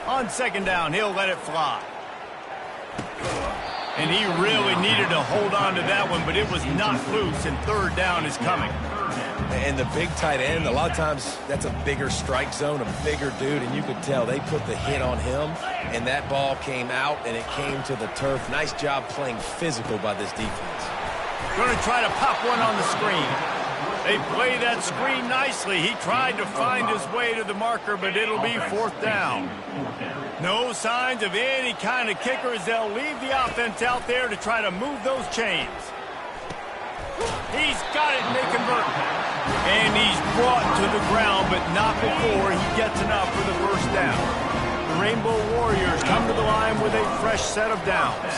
On second down, he'll let it fly. And he really needed to hold on to that one, but it was knocked loose, and third down is coming. And the big tight end, a lot of times that's a bigger strike zone, a bigger dude, and you could tell they put the hit on him, and that ball came out, and it came to the turf. Nice job playing physical by this defense. Going to try to pop one on the screen. They play that screen nicely. He tried to find his way to the marker, but it'll be fourth down. No signs of any kind of kickers. They'll leave the offense out there to try to move those chains. He's got it, and they convert. And he's brought to the ground, but not before he gets enough for the first down. The Rainbow Warriors come to the line with a fresh set of downs.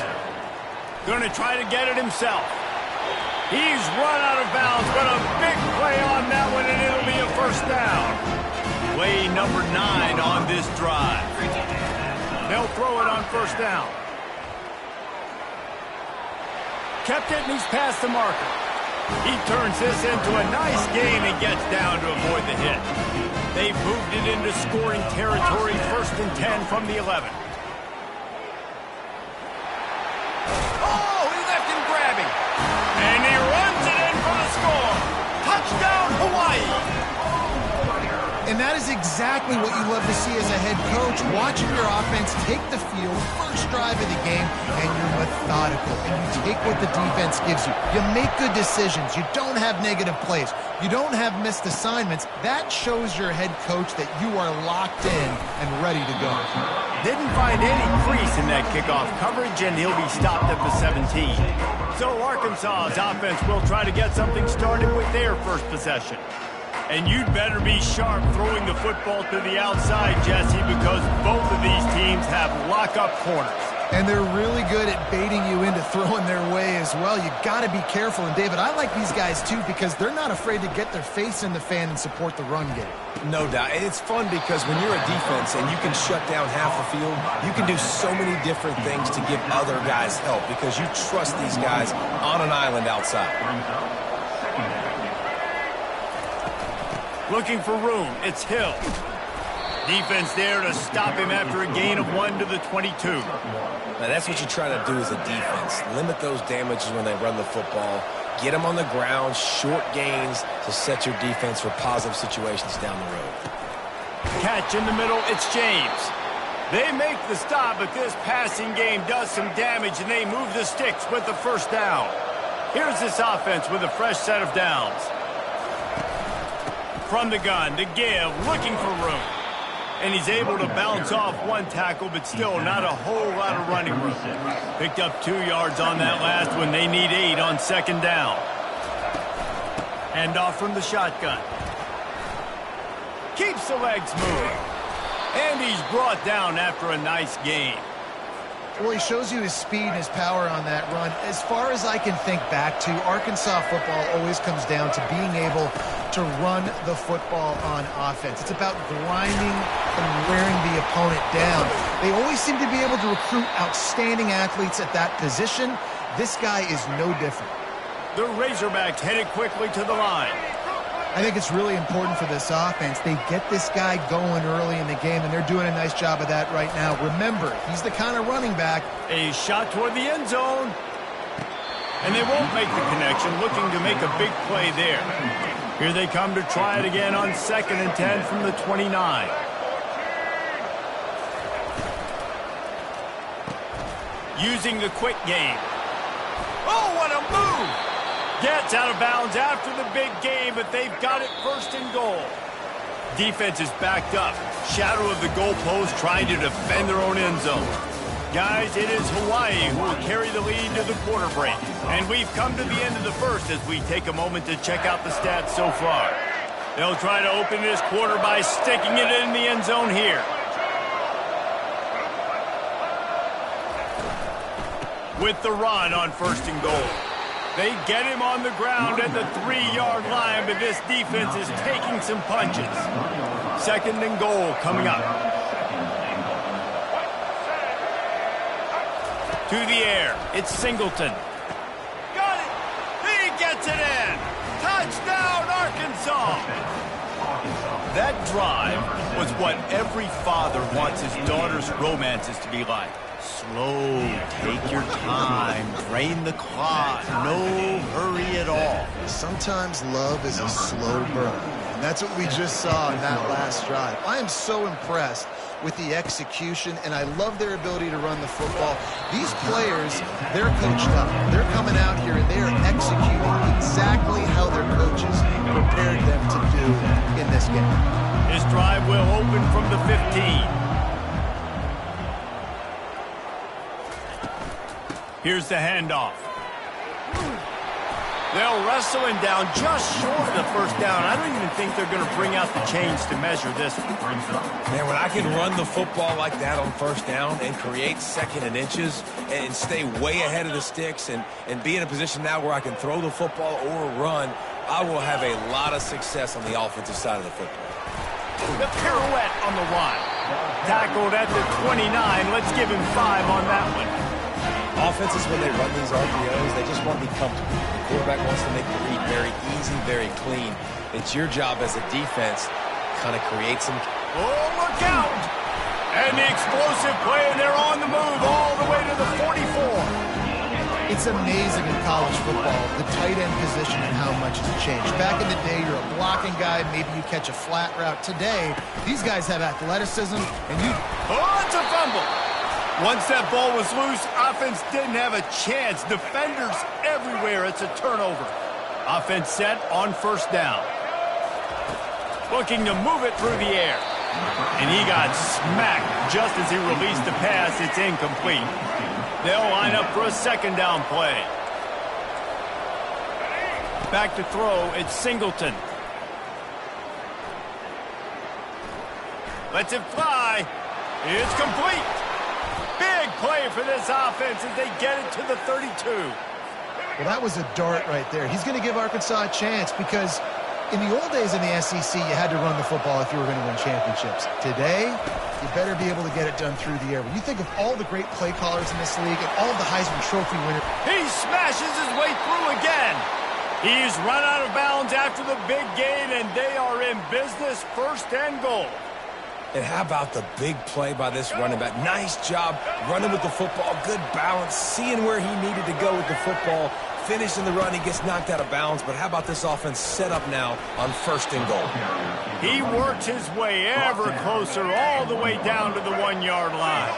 Going to try to get it himself. He's run out of bounds, but a big play on that one, and it'll be a first down. Play number 9 on this drive. They'll throw it on first down. Kept it, and he's past the marker. He turns this into a nice gain and gets down to avoid the hit. They've moved it into scoring territory, 1st and 10 from the 11. Oh, he left him grabbing. And he runs it in for the score. Touchdown, Hawaii. And that is exactly what you love to see as a head coach, watching your offense take the field, first drive of the game, and you're methodical, and you take what the defense gives you. You make good decisions. You don't have negative plays. You don't have missed assignments. That shows your head coach that you are locked in and ready to go. Didn't find any crease in that kickoff coverage, and he'll be stopped at the 17. So Arkansas's offense will try to get something started with their first possession. And you'd better be sharp throwing the football to the outside, Jesse, because both of these teams have lock-up corners. And they're really good at baiting you into throwing their way as well. You got to be careful. And, David, I like these guys, too, because they're not afraid to get their face in the fan and support the run game. No doubt. And it's fun because when you're a defense and you can shut down half the field, you can do so many different things to give other guys help because you trust these guys on an island outside. Looking for room. It's Hill. Defense there to stop him after a gain of 1 to the 22. Now that's what you try to do as a defense. Limit those damages when they run the football. Get them on the ground, short gains to set your defense for positive situations down the road. Catch in the middle. It's James. They make the stop, but this passing game does some damage, and they move the sticks with the first down. Here's this offense with a fresh set of downs. From the gun to give, looking for room. And he's able to bounce off one tackle, but still not a whole lot of running room. Picked up 2 yards on that last one. They need 8 on second down. Hand off from the shotgun. Keeps the legs moving. And he's brought down after a nice gain. Well, he shows you his speed and his power on that run. As far as I can think back to, Arkansas football always comes down to being able to run the football on offense. It's about grinding and wearing the opponent down. They always seem to be able to recruit outstanding athletes at that position. This guy is no different. The Razorbacks headed quickly to the line. I think it's really important for this offense. They get this guy going early in the game, and they're doing a nice job of that right now. Remember, he's the kind of running back. A shot toward the end zone. And they won't make the connection, looking to make a big play there. Here they come to try it again on 2nd and 10 from the 29. Using the quick game. Oh, what a move! Gets out of bounds after the big game, but they've got it 1st and goal. Defense is backed up. Shadow of the goalpost trying to defend their own end zone. Guys, it is Hawaii who will carry the lead to the quarter break. And we've come to the end of the first as we take a moment to check out the stats so far. They'll try to open this quarter by sticking it in the end zone here. With the run on 1st and goal. They get him on the ground at the 3-yard line, but this defense is taking some punches. 2nd and goal coming up. To the air, it's Singleton. Got it! He gets it in! Touchdown, Arkansas! That drive was what every father wants his daughter's romances to be like. Slow, take your time, drain the clock, no hurry at all. Sometimes love is a slow burn, and that's what we just saw in that last drive. I am so impressed with the execution, and I love their ability to run the football. These players, they're coached up. They're coming out here, and they are executing exactly how their coaches prepared them to do in this game. This drive will open from the 15. Here's the handoff. They'll wrestle him down just short of the first down. I don't even think they're going to bring out the chains to measure this one. Man, when I can run the football like that on first down and create second and inches and stay way ahead of the sticks and be in a position now where I can throw the football or run, I will have a lot of success on the offensive side of the football. The pirouette on the line. Tackled at the 29. Let's give him 5 on that one. Offenses, when they run these RPOs, they just want to be comfortable. The quarterback wants to make the read very easy, very clean. It's your job as a defense kind of create some... Oh, look out! And the explosive play, and they're on the move all the way to the 44. It's amazing in college football, the tight end position and how much has changed. Back in the day, you're a blocking guy, maybe you catch a flat route. Today, these guys have athleticism, and you... Oh, it's a fumble! Once that ball was loose, offense didn't have a chance. Defenders everywhere. It's a turnover. Offense set on first down. Looking to move it through the air. And he got smacked just as he released the pass. It's incomplete. They'll line up for a second down play. Back to throw. It's Singleton. Lets it fly. It's complete. Big play for this offense as they get it to the 32. Well, that was a dart right there. He's going to give Arkansas a chance because in the old days in the SEC, you had to run the football if you were going to win championships. Today, you better be able to get it done through the air. When you think of all the great play callers in this league and all of the Heisman Trophy winners. He smashes his way through again. He's run out of bounds after the big gain, and they are in business, first and goal. And how about the big play by this running back? Nice job running with the football, good balance, seeing where he needed to go with the football, finishing the run. He gets knocked out of bounds, but how about this offense set up now on first and goal? He works his way ever closer all the way down to the 1-yard line.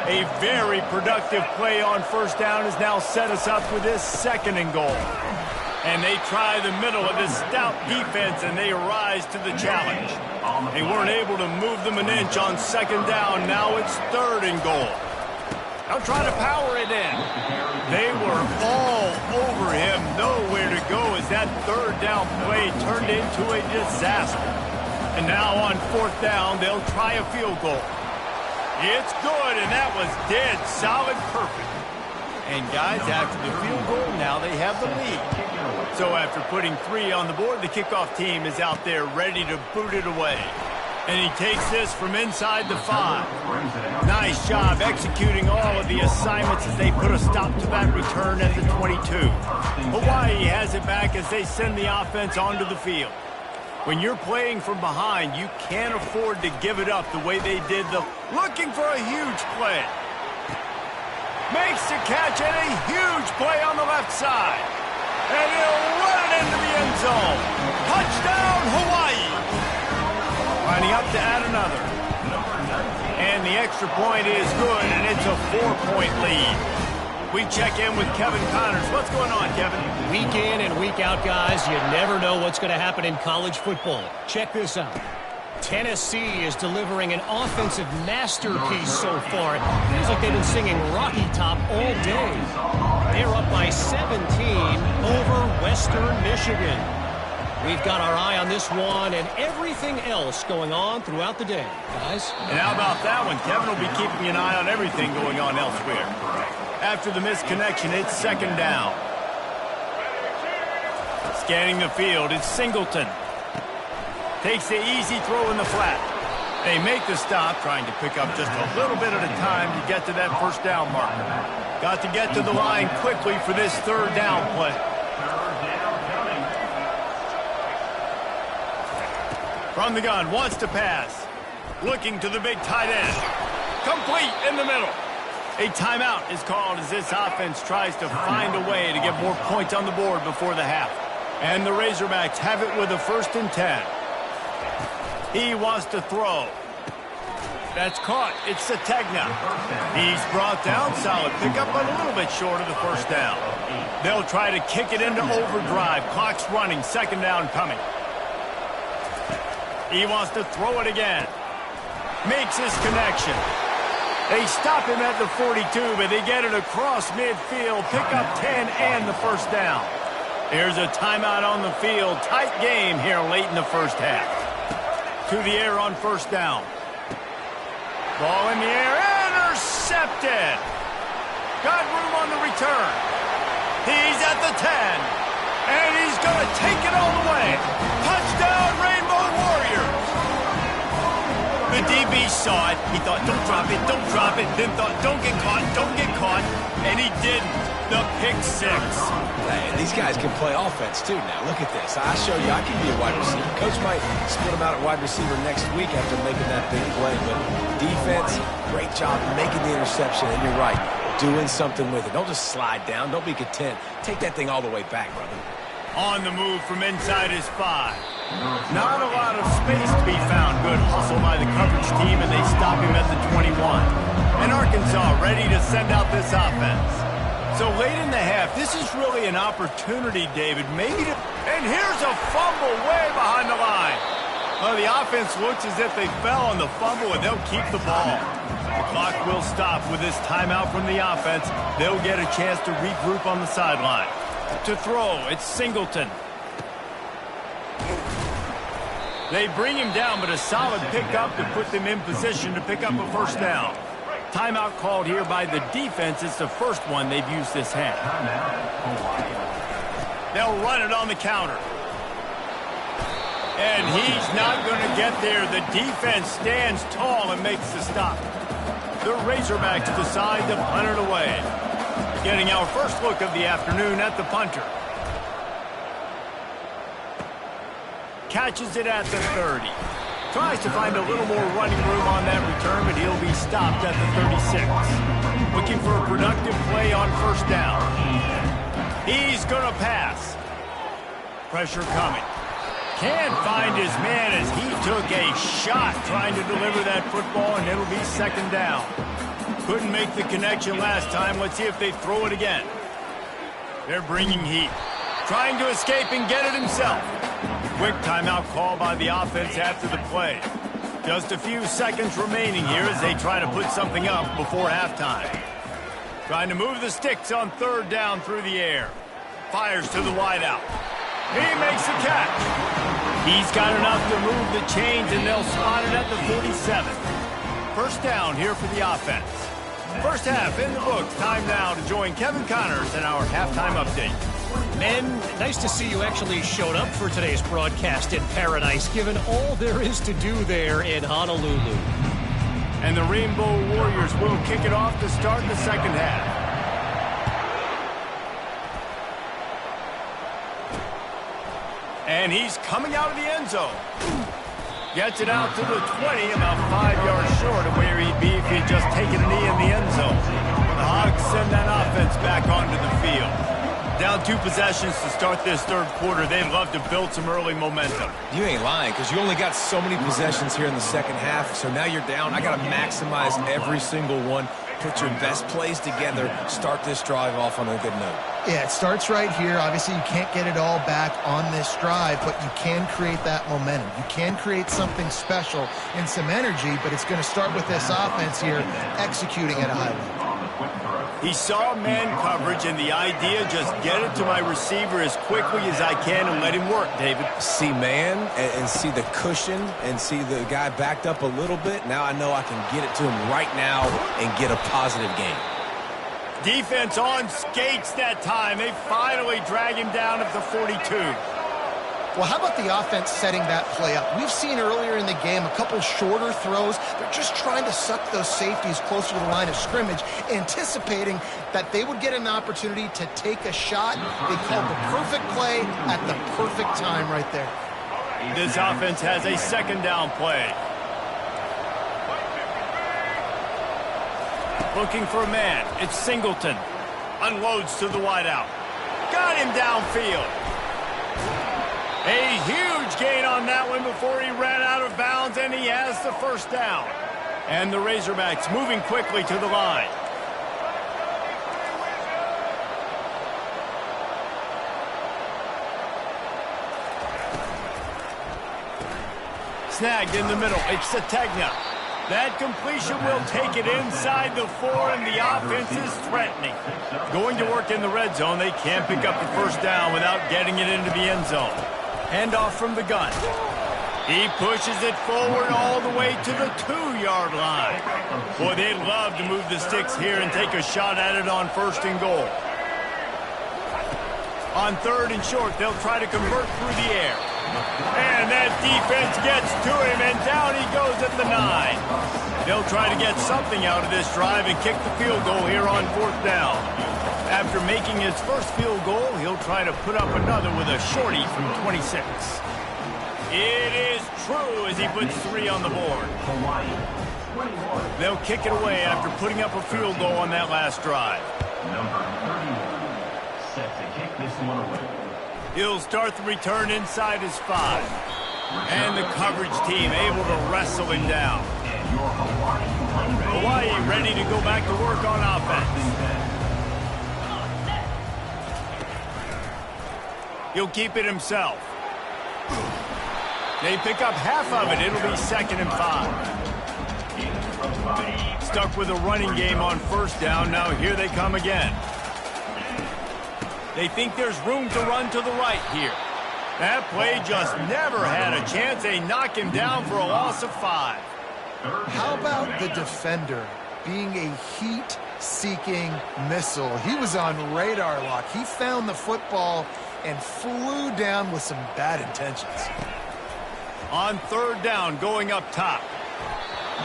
A very productive play on first down has now set us up for this second and goal. And they try the middle of this stout defense, and they rise to the challenge. They weren't able to move them an inch on second down. Now it's third and goal. They'll try to power it in. They were all over him. Nowhere to go as that third down play turned into a disaster. And now on fourth down, they'll try a field goal. It's good, and that was dead solid perfect. And guys, after the field goal, now they have the lead. So after putting 3 on the board, the kickoff team is out there ready to boot it away. And he takes this from inside the 5. Nice job executing all of the assignments as they put a stop to that return at the 22. Hawaii has it back as they send the offense onto the field. When you're playing from behind, you can't afford to give it up the way they did. Looking for a huge play. Makes the catch and a huge play on the left side. And he'll run it into the end zone. Touchdown, Hawaii. Lining up to add another. And the extra point is good, and it's a 4-point lead. We check in with Kevin Connors. What's going on, Kevin? Week in and week out, guys, you never know what's going to happen in college football. Check this out. Tennessee is delivering an offensive masterpiece so far. It feels like they've been singing Rocky Top all day. They're up by 17 over Western Michigan. We've got our eye on this one and everything else going on throughout the day, guys. And how about that one? Kevin will be keeping an eye on everything going on elsewhere. After the missed connection, it's second down. Scanning the field, it's Singleton. Takes the easy throw in the flat. They make the stop, trying to pick up just a little bit at a time to get to that first down marker. Got to get to the line quickly for this third down play. From the gun, wants to pass. Looking to the big tight end. Complete in the middle. A timeout is called as this offense tries to find a way to get more points on the board before the half. And the Razorbacks have it with a 1st and 10. He wants to throw. That's caught. It's Sategna. He's brought down. Solid pickup, but a little bit short of the 1st down. They'll try to kick it into overdrive. Clock's running. 2nd down coming. He wants to throw it again. Makes his connection. They stop him at the 42, but they get it across midfield. Pick up 10 and the 1st down. There's a timeout on the field. Tight game here late in the 1st half. To the air on 1st down. Ball in the air. Intercepted. Got room on the return. He's at the 10. And he's going to take it all the way. Touchdown, Rainbow Warriors. The DB saw it. He thought, don't drop it, don't drop it. Then thought, don't get caught. And he didn't. The pick 6. Hey, these guys can play offense, too, now. Look at this. I show you I can be a wide receiver. Coach might split him out at wide receiver next week after making that big play. But defense, great job making the interception. And you're right, doing something with it. Don't just slide down. Don't be content. Take that thing all the way back, brother. On the move from inside his 5. Not a lot of space to be found. Good hustle by the coverage team, and they stop him at the 21. And Arkansas ready to send out this offense. So late in the half, this is really an opportunity, David, maybe to... And here's a fumble way behind the line. Well, the offense looks as if they fell on the fumble, and they'll keep the ball. The clock will stop with this timeout from the offense. They'll get a chance to regroup on the sideline. To throw, it's Singleton. They bring him down, but a solid pickup to put them in position to pick up a 1st down. Timeout called here by the defense. It's the 1st one they've used this half. They'll run it on the counter. And he's not going to get there. The defense stands tall and makes the stop. The Razorbacks decide to punt it away. Getting our first look of the afternoon at the punter. Catches it at the 30. Tries to find a little more running room on that return, but he'll be stopped at the 36. Looking for a productive play on 1st down. He's going to pass. Pressure coming. Can't find his man as he took a shot trying to deliver that football, and it'll be 2nd down. Couldn't make the connection last time. Let's see if they throw it again. They're bringing heat. Trying to escape and get it himself. Quick timeout call by the offense after the play. Just a few seconds remaining here as they try to put something up before halftime. Trying to move the sticks on 3rd down through the air. Fires to the wideout. He makes the catch. He's got enough to move the chains, and they'll spot it at the 47. 1st down here for the offense. 1st half in the books. Time now to join Kevin Connors in our halftime update. Men, nice to see you actually showed up for today's broadcast in paradise, given all there is to do there in Honolulu. And the Rainbow Warriors will kick it off to start the 2nd half. And he's coming out of the end zone. Gets it out to the 20, about 5 yards short of where he'd be if he'd just taken a knee in the end zone. The Hogs send that offense back onto the field. Down 2 possessions to start this 3rd quarter. They'd love to build some early momentum. You ain't lying, because you only got so many possessions here in the 2nd half, so now you're down. I got to maximize every single one. Put your best plays together. Start this drive off on a good note. Yeah, it starts right here. Obviously, you can't get it all back on this drive, but you can create that momentum. You can create something special and some energy, but it's going to start with this offense here executing at a high level. He saw man coverage, and the idea, just get it to my receiver as quickly as I can and let him work, David. See man and see the cushion and see the guy backed up a little bit. Now I know I can get it to him right now and get a positive gain. Defense on skates that time. They finally drag him down at the 42. Well, how about the offense setting that play up? We've seen earlier in the game a couple shorter throws. They're just trying to suck those safeties closer to the line of scrimmage, anticipating that they would get an opportunity to take a shot. They called the perfect play at the perfect time right there. This offense has a second down play. Looking for a man. It's Singleton. Unloads to the wideout. Got him downfield. A huge gain on that one before he ran out of bounds, and he has the first down. And the Razorbacks moving quickly to the line. Snagged in the middle. It's Sategna. That completion will take it inside the 4, and the offense is threatening. Going to work in the red zone. They can't pick up the first down without getting it into the end zone. Handoff from the gun. He pushes it forward all the way to the 2-yard line. Boy, they'd love to move the sticks here and take a shot at it on 1st and goal. On 3rd and short, they'll try to convert through the air. And that defense gets to him, and down he goes at the 9. They'll try to get something out of this drive and kick the field goal here on 4th down. After making his first field goal, he'll try to put up another with a shorty from 26. It is true as he puts 3 on the board. They'll kick it away after putting up a field goal on that last drive. Number 31, set to kick this one away. He'll start the return inside his 5. And the coverage team able to wrestle him down. Hawaii ready to go back to work on offense. He'll keep it himself. They pick up half of it. It'll be 2nd and 5. Stuck with a running game on 1st down. Now here they come again. They think there's room to run to the right here. That play just never had a chance. They knock him down for a loss of 5. How about the defender being a heat-seeking missile? He was on radar lock. He found the football and flew down with some bad intentions. On 3rd down, going up top.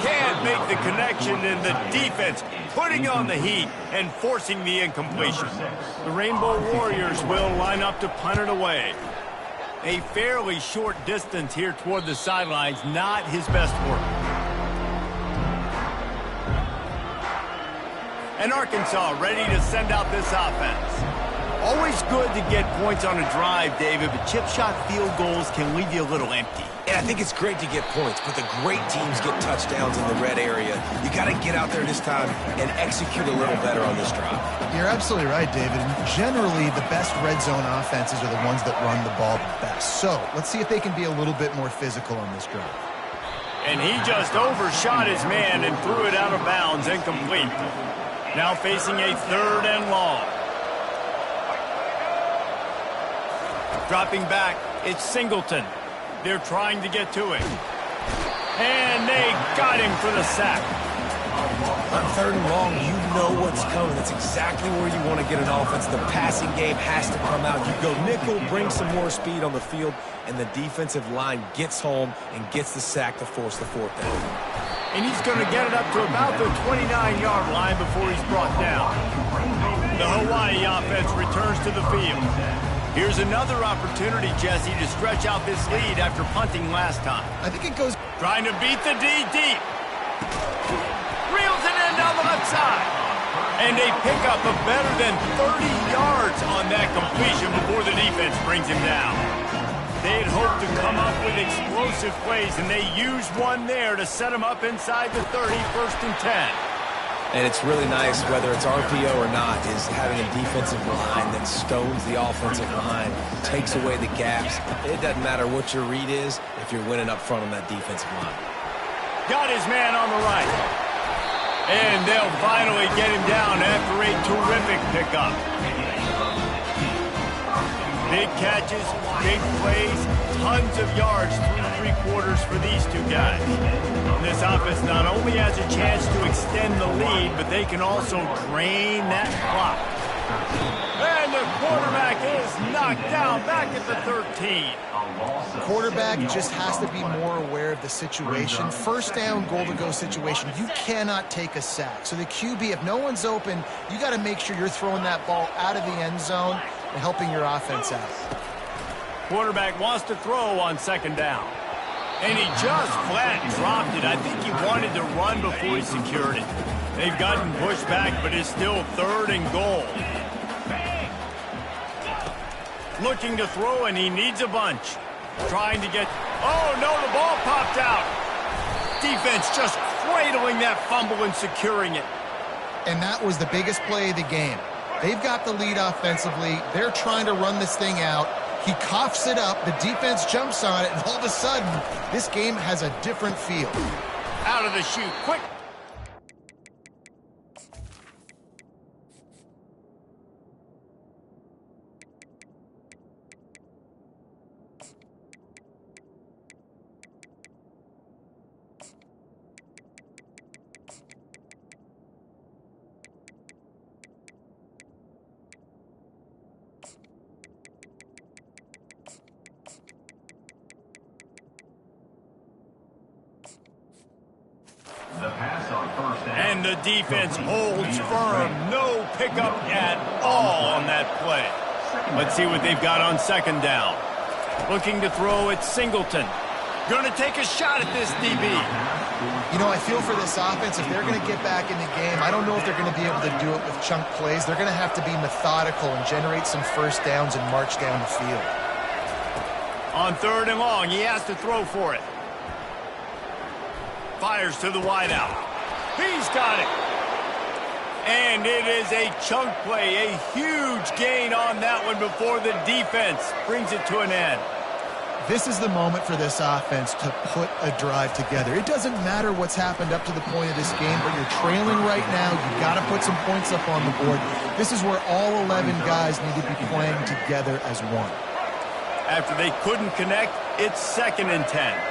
Can't make the connection, and the defense putting on the heat and forcing the incompletion. The Rainbow Warriors will line up to punt it away. A fairly short distance here toward the sidelines, not his best work. And Arkansas ready to send out this offense. Always good to get points on a drive, David, but chip shot field goals can leave you a little empty. And I think it's great to get points, but the great teams get touchdowns in the red area. You got to get out there this time and execute a little better on this drive. You're absolutely right, David. And generally, the best red zone offenses are the ones that run the ball the best. So let's see if they can be a little bit more physical on this drive. And he just overshot his man and threw it out of bounds, incomplete. Now facing a 3rd and long. Dropping back, it's Singleton. They're trying to get to him. And they got him for the sack. On 3rd and long, you know what's coming. That's exactly where you want to get an offense. The passing game has to come out. You go nickel, bring some more speed on the field, and the defensive line gets home and gets the sack to force the 4th down. And he's going to get it up to about the 29-yard line before he's brought down. The Hawaii offense returns to the field. Here's another opportunity, Jesse, to stretch out this lead after punting last time. I think it goes... Trying to beat the D deep. Reels it in down the left side. And they pick up a better than 30 yards on that completion before the defense brings him down. They had hoped to come up with explosive plays, and they used one there to set them up inside the 30, 1st and 10. And it's really nice, whether it's RPO or not, is having a defensive line that stones the offensive line, takes away the gaps. It doesn't matter what your read is if you're winning up front on that defensive line. Got his man on the right. And they'll finally get him down after a terrific pickup. Big catches, big plays, tons of yards through 3 quarters for these two guys. This offense not only has a chance to extend the lead, but they can also drain that clock. And the quarterback is knocked down back at the 13. Quarterback just has to be more aware of the situation. 1st down, goal-to-go situation. You cannot take a sack. So the QB, if no one's open, you got to make sure you're throwing that ball out of the end zone and helping your offense out. quarterback wants to throw on second down. And he just flat dropped it. I think he wanted to run before he secured it. They've gotten pushed back, but it's still 3rd and goal. Looking to throw, and he needs a bunch. Trying to get... Oh, no, the ball popped out. Defense just cradling that fumble and securing it. And that was the biggest play of the game. They've got the lead offensively. They're trying to run this thing out. He coughs it up. The defense jumps on it, and all of a sudden, this game has a different feel. Out of the chute, quick. The pass on first down. And the defense holds firm. No pickup at all on that play. Let's see what they've got on second down. Looking to throw at Singleton. Going to take a shot at this DB. You know, I feel for this offense, if they're going to get back in the game, I don't know if they're going to be able to do it with chunk plays. They're going to have to be methodical and generate some first downs and march down the field. On 3rd and long, he has to throw for it. Fires to the wideout. He's got it. And it is a chunk play, a huge gain on that one before the defense brings it to an end. This is the moment for this offense to put a drive together. It doesn't matter what's happened up to the point of this game, but you're trailing right now. You've got to put some points up on the board. This is where all 11 guys need to be playing together as one. After they couldn't connect, it's 2nd and 10.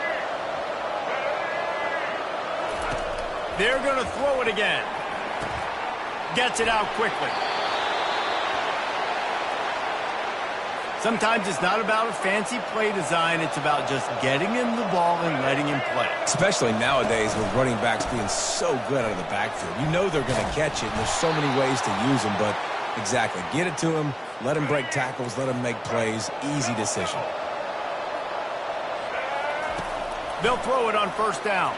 They're going to throw it again. Gets it out quickly. Sometimes it's not about a fancy play design. It's about just getting him the ball and letting him play. Especially nowadays with running backs being so good out of the backfield. You know they're going to catch it, and there's so many ways to use them, but exactly. Get it to him, let him break tackles, let him make plays. Easy decision. They'll throw it on first down.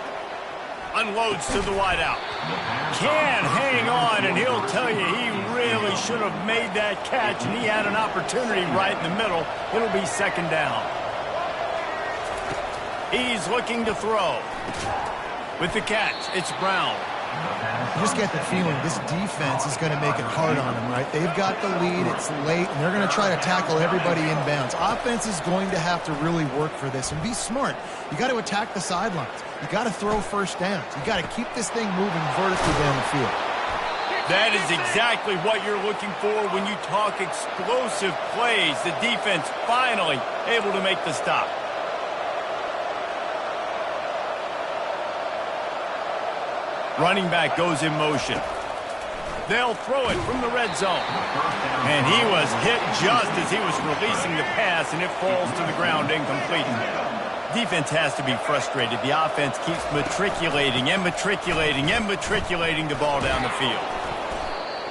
Unloads to the wideout. Can hang on, and he'll tell you he really should have made that catch, and he had an opportunity right in the middle. It'll be 2nd down. He's looking to throw. With the catch, it's Brown. You just get the feeling this defense is going to make it hard on them, right? They've got the lead, it's late, and they're going to try to tackle everybody inbounds. Offense is going to have to really work for this and be smart. You got to attack the sidelines. You got to throw first downs. You got to keep this thing moving vertically down the field. That is exactly what you're looking for when you talk explosive plays. The defense finally able to make the stop. Running back goes in motion. They'll throw it from the red zone. And he was hit just as he was releasing the pass, and it falls to the ground incomplete. Defense has to be frustrated. The offense keeps matriculating and matriculating and matriculating the ball down the field.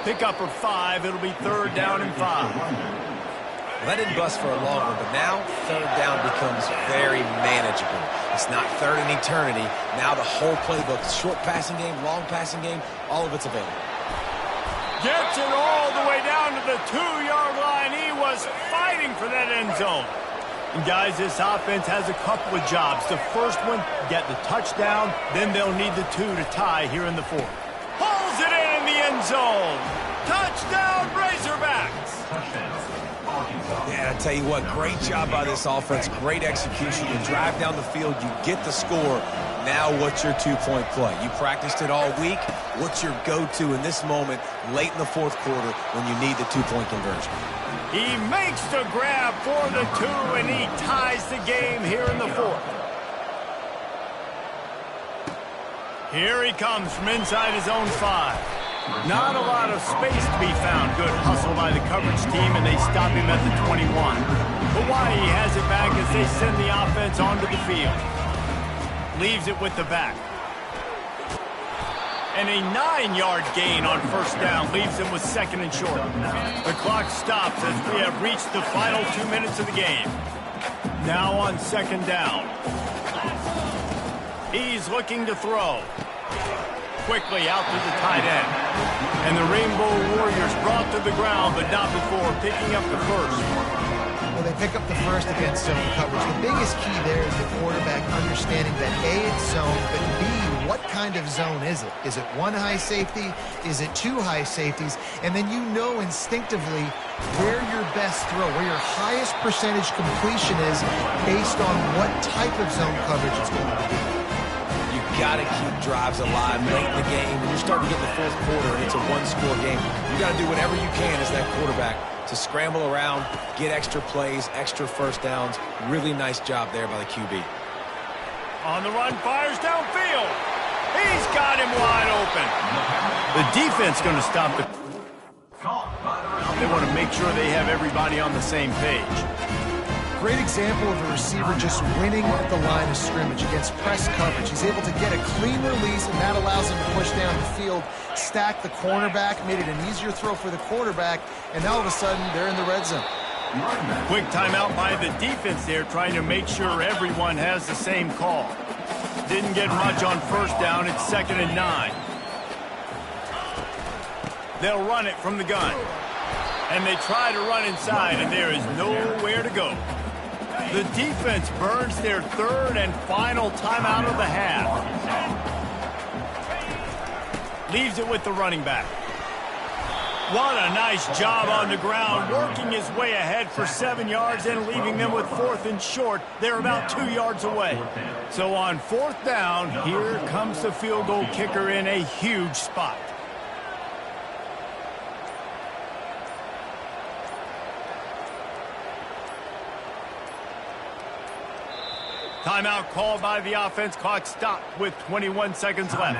Pick up for 5. It'll be 3rd down and 5. Well, that didn't bust for a long one, but now 3rd down becomes very manageable. It's not 3rd in eternity. Now the whole playbook, short passing game, long passing game, all of it's available. Gets it all the way down to the 2-yard line. He was fighting for that end zone. And guys, this offense has a couple of jobs. The first one, get the touchdown. Then they'll need the 2 to tie here in the 4th. Pulls it in the end zone. Touchdown, Razorbacks. Yeah, I tell you what, great job by this offense, great execution. You drive down the field, you get the score. Now what's your 2-point play? You practiced it all week. What's your go-to in this moment late in the 4th quarter when you need the 2-point conversion? He makes the grab for the 2, and he ties the game here in the 4th. Here he comes from inside his own 5. Not a lot of space to be found. Good hustle by the coverage team, and they stop him at the 21. Hawaii has it back as they send the offense onto the field. Leaves it with the back. And a 9-yard gain on first down leaves them with 2nd and short. The clock stops as we have reached the final 2 minutes of the game. Now on second down. He's looking to throw. Quickly out to the tight end. And the Rainbow Warriors brought to the ground, but not before picking up the first. Well, they pick up the first against zone coverage. The biggest key there is the quarterback understanding that A, it's zone, but B, what kind of zone is it? Is it one high safety? Is it two high safeties? And then you know instinctively where your best throw, where your highest percentage completion is based on what type of zone coverage it's going to be. Got to keep drives alive late in the game. When you're starting to get in the fourth quarter and it's a one-score game, you got to do whatever you can as that quarterback to scramble around, get extra plays, extra first downs. Really nice job there by the QB. On the run, fires downfield. He's got him wide open. The defense going to stop the... They want to make sure they have everybody on the same page. Great example of a receiver just winning at the line of scrimmage against press coverage. He's able to get a clean release, and that allows him to push down the field, stack the cornerback, made it an easier throw for the quarterback, and now all of a sudden they're in the red zone. Quick timeout by the defense there, trying to make sure everyone has the same call. Didn't get much on first down. It's 2nd and 9. They'll run it from the gun. And they try to run inside, and there is nowhere to go. The defense burns their third and final timeout of the half. Leaves it with the running back. What a nice job on the ground, working his way ahead for 7 yards and leaving them with 4th and short. They're about 2 yards away. So on 4th down, here comes the field goal kicker in a huge spot. Timeout called by the offense. Clock stopped with 21 seconds left.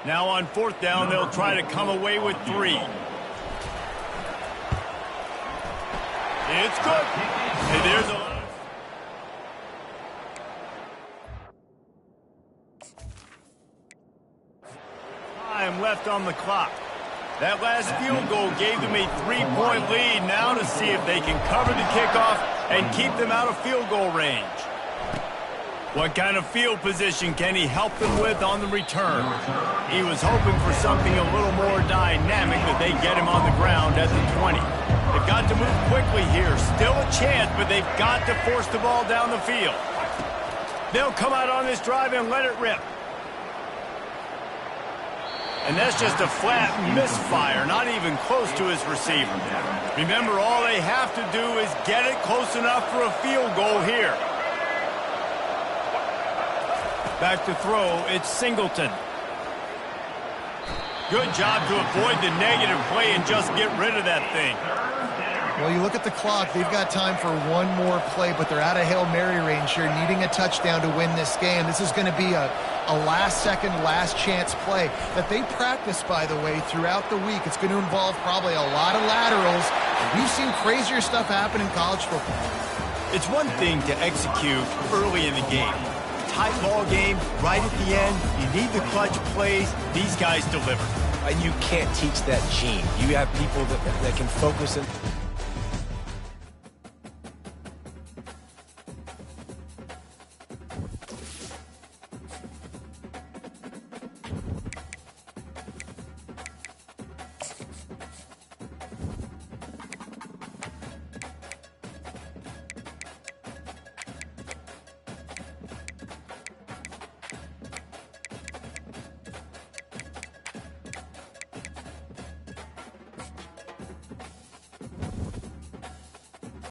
Now on 4th down, they'll try to come away with 3. It's good. And there's a... time left on the clock. That last field goal gave them a 3-point lead. Now to see if they can cover the kickoff and keep them out of field goal range. What kind of field position can he help them with on the return? He was hoping for something a little more dynamic, but they get him on the ground at the 20. They've got to move quickly here. Still a chance, but they've got to force the ball down the field. They'll come out on this drive and let it rip. And that's just a flat misfire, not even close to his receiver. Remember, all they have to do is get it close enough for a field goal here. Back to throw, it's Singleton. Good job to avoid the negative play and just get rid of that thing. Well, you look at the clock, they've got time for one more play, but they're out of Hail Mary range here, needing a touchdown to win this game. This is going to be a last-second, last-chance play that they practice, by the way, throughout the week. It's going to involve probably a lot of laterals. We've seen crazier stuff happen in college football. It's one thing to execute early in the game. Tight ball game, right at the end, you need the clutch plays. These guys deliver. And you can't teach that gene. You have people that can focus and